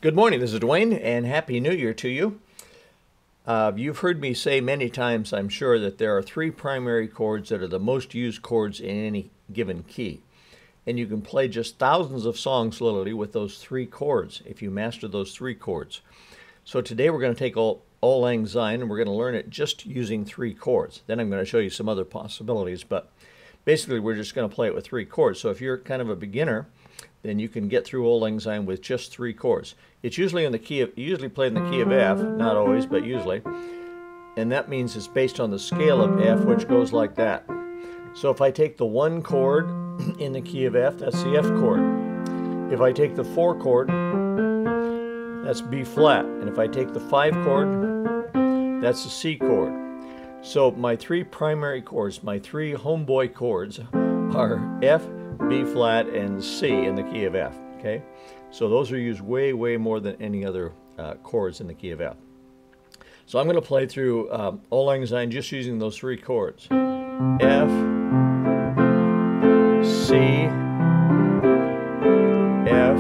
Good morning, this is Dwayne, and Happy New Year to you. You've heard me say many times, I'm sure, that there are three primary chords that are the most used chords in any given key. And you can play just thousands of songs literally with those three chords if you master those three chords. So today we're going to take Auld Lang Syne and we're going to learn it just using three chords. Then I'm going to show you some other possibilities, but basically we're just going to play it with three chords. So if you're kind of a beginner, then you can get through Auld Lang Syne with just three chords. It's usually in the key of, usually played in the key of F, not always, but usually. And that means it's based on the scale of F, which goes like that. So if I take the 1 chord in the key of F, that's the F chord. If I take the 4 chord, that's B flat. And if I take the 5 chord, that's the C chord. So my three primary chords, my three homeboy chords, are F, B flat, and C in the key of F. Okay, so those are used way more than any other chords in the key of F. So I'm going to play through Auld Lang Syne just using those three chords: F, C, F,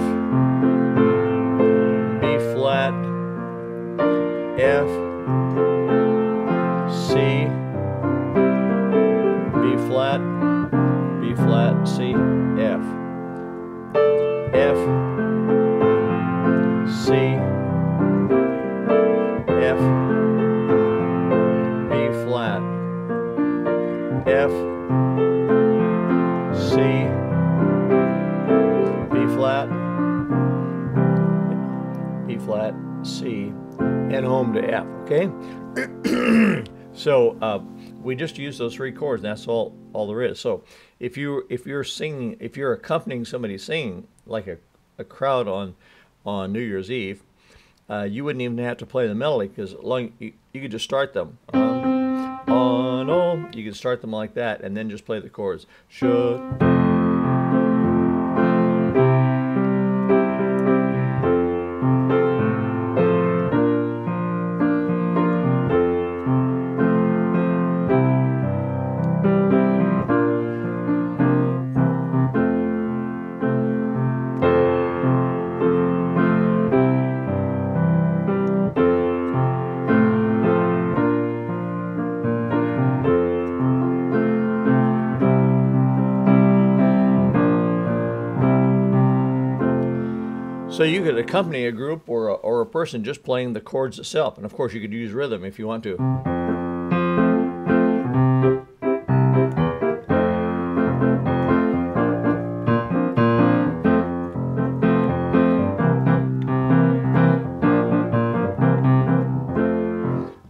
B flat, F, C, B flat, C, F. F, C, F, B flat, F, C, B flat, C, and home to F, okay? So we just use those three chords, and that's all there is. So if you're singing, if you're accompanying somebody singing, like a crowd on New Year's Eve, you wouldn't even have to play the melody, because you could just start them on, oh, you could start them like that and then just play the chords. Should. So you could accompany a group or a person just playing the chords itself. And of course you could use rhythm if you want to.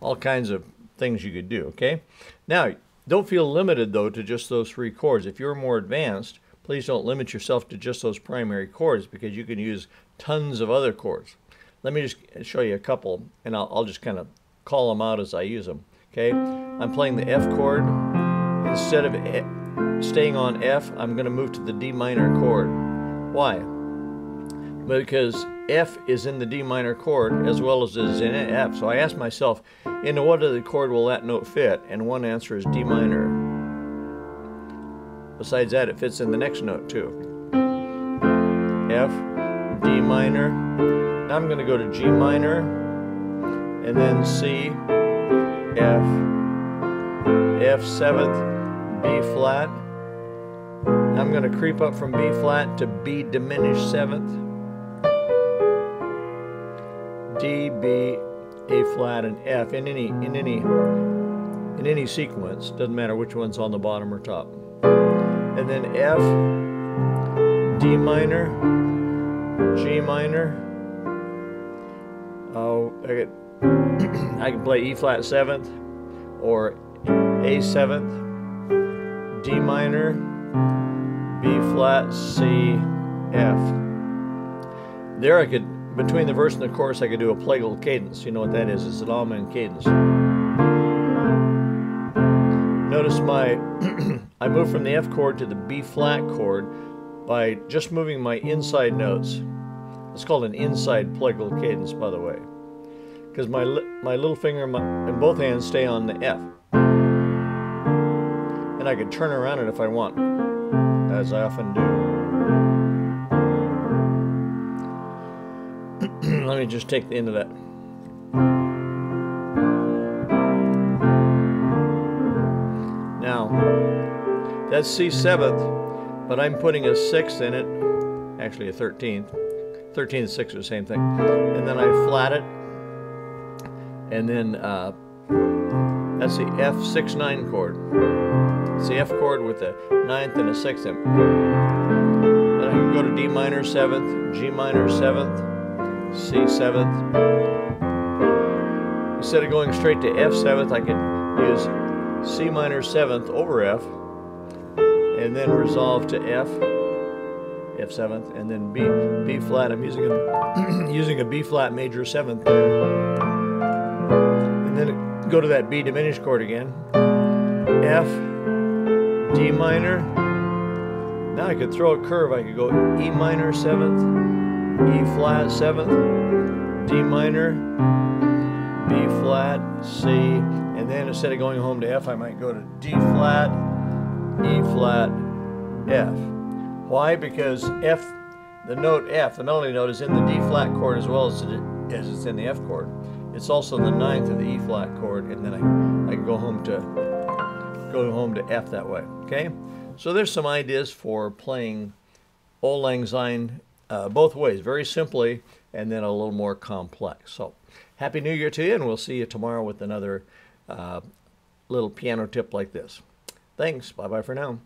All kinds of things you could do, okay? Now, don't feel limited though to just those three chords. If you're more advanced, please don't limit yourself to just those primary chords, because you can use tons of other chords. Let me just show you a couple, and I'll just kind of call them out as I use them. Okay, I'm playing the F chord. Instead of staying on F, I'm going to move to the D minor chord. Why? Because F is in the D minor chord as well as it is in F. So I asked myself, into what other chord will that note fit? And one answer is D minor. Besides that, it fits in the next note too. F, D minor. Now I'm going to go to G minor, and then C, F, F 7th, B flat. I'm going to creep up from B flat to B diminished 7th, D, B, A flat, and F in any sequence. Doesn't matter which one's on the bottom or top. And then F, D minor, G minor. Oh, I can play E flat 7th or A 7th, D minor, B flat, C, F. There I could, between the verse and the chorus, I could do a plagal cadence. You know what that is? It's an augmented cadence. Notice I move from the F chord to the B flat chord by just moving my inside notes. It's called an inside plagal cadence, by the way, because my little finger and both hands stay on the F. And I could turn around it if I want, as I often do. Let me just take the end of that. Now, that's C7th, but I'm putting a 6th in it, actually a 13th. 13th and 6th are the same thing. And then I flat it, and then that's the F6-9 chord. It's the F chord with a 9th and a 6th in it. Then I can go to D minor 7th, G minor 7th, C 7th. Instead of going straight to F 7th, I could use C minor 7th over F, and then resolve to F 7th, and then B flat. I'm using a using a B flat major 7th there, and then go to that B diminished chord again. F, D minor. Now I could throw a curve. I could go E minor 7th, E flat 7th, D minor, B flat, C, and then instead of going home to F, I might go to D flat, E flat, F. Why? Because F, the note F, the melody note, is in the D flat chord as well as it's in the F chord. It's also the 9th of the E flat chord, and then I can go home to F that way. Okay, so there's some ideas for playing Auld Lang Syne both ways, very simply, and then a little more complex. So, Happy New Year to you, and we'll see you tomorrow with another little piano tip like this. Thanks. Bye-bye for now.